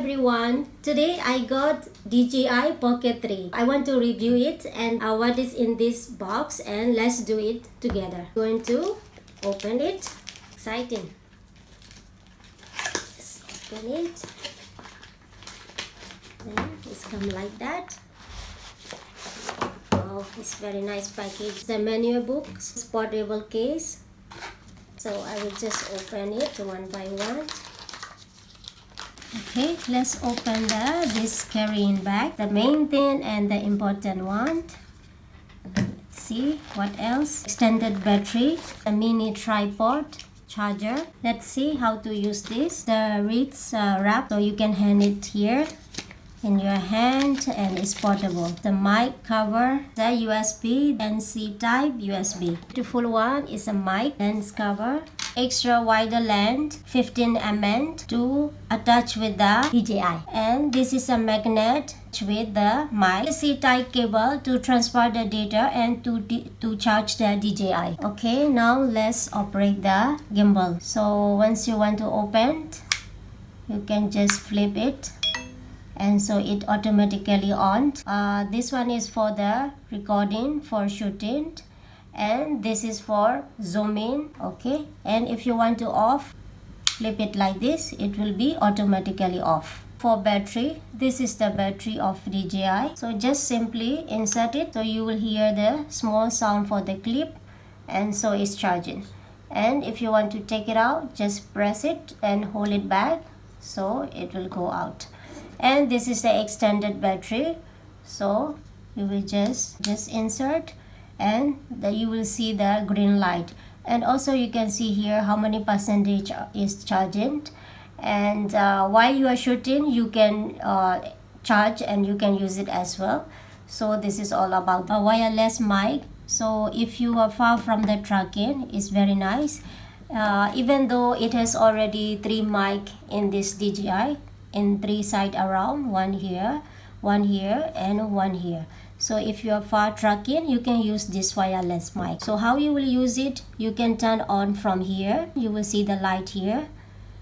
everyone, today I got DJI Pocket 3. I want to review it and what is in this box, and let's do it together. Going to open it. Exciting. Just open it. Then it's come like that. Oh, it's very nice package. The manual books, portable case. So I will just open it one by one. Okay, let's open this carrying bag, the main thing and the important one. Let's see what else. Extended battery, a mini tripod, charger. Let's see how to use this. The reeds wrap, so you can hand it here in your hand, and it's portable. The mic cover, the USB and C type USB. Beautiful one is a mic lens cover. Extra wider length 15 mm to attach with the DJI, and this is a magnet with the mic. C-type cable to transfer the data and to charge the DJI. Okay, now let's operate the gimbal. So once you want to open, you can just flip it, and so it automatically on. This one is for the recording, for shooting, and this is for zoom in. Okay, and if you want to off, flip it like this, it will be automatically off. For battery, this is the battery of DJI, so just simply insert it, so you will hear the small sound for the clip, and so it's charging. And if you want to take it out, just press it and hold it back, so it will go out. And this is the extended battery, so you will just insert, and you will see the green light. And also you can see here how many percentage is charging, and while you are shooting you can charge and you can use it as well. So this is all about a wireless mic. So if you are far from the tracking, it's very nice. Even though it has already 3 mic in this DJI, in 3 side around, one here, and one here. So if you are far tracking, you can use this wireless mic. So how you will use it, you can turn on from here. You will see the light here.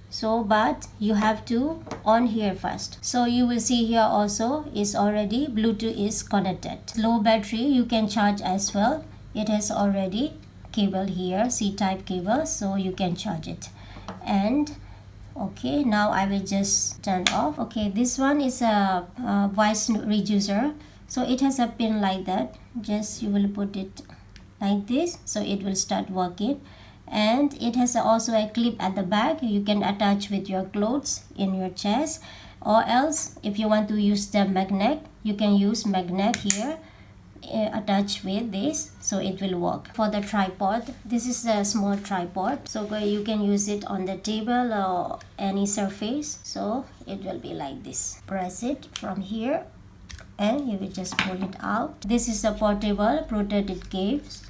So but you have to on here first. So you will see here also is already Bluetooth is connected. Low battery you can charge as well. It has already cable here, C-type cable, so you can charge it. And okay, now I will just turn off. Okay, this one is a voice reducer. So it has a pin like that. Just you will put it like this, so it will start working. And it has also a clip at the back. You can attach with your clothes in your chest, or else if you want to use the magnet, you can use magnet here, attach with this, so it will work. For the tripod, this is a small tripod, so you can use it on the table or any surface. So it will be like this. Press it from here and you will just pull it out. This is a portable protected case.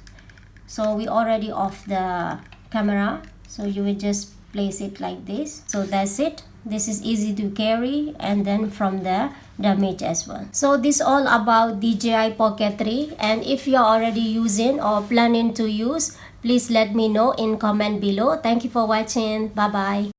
So we already off the camera, so you will just place it like this. So that's it. This is easy to carry, and then from the damage as well. So this all about DJI Pocket 3, and if you are already using or planning to use, please let me know in comment below. Thank you for watching. Bye bye.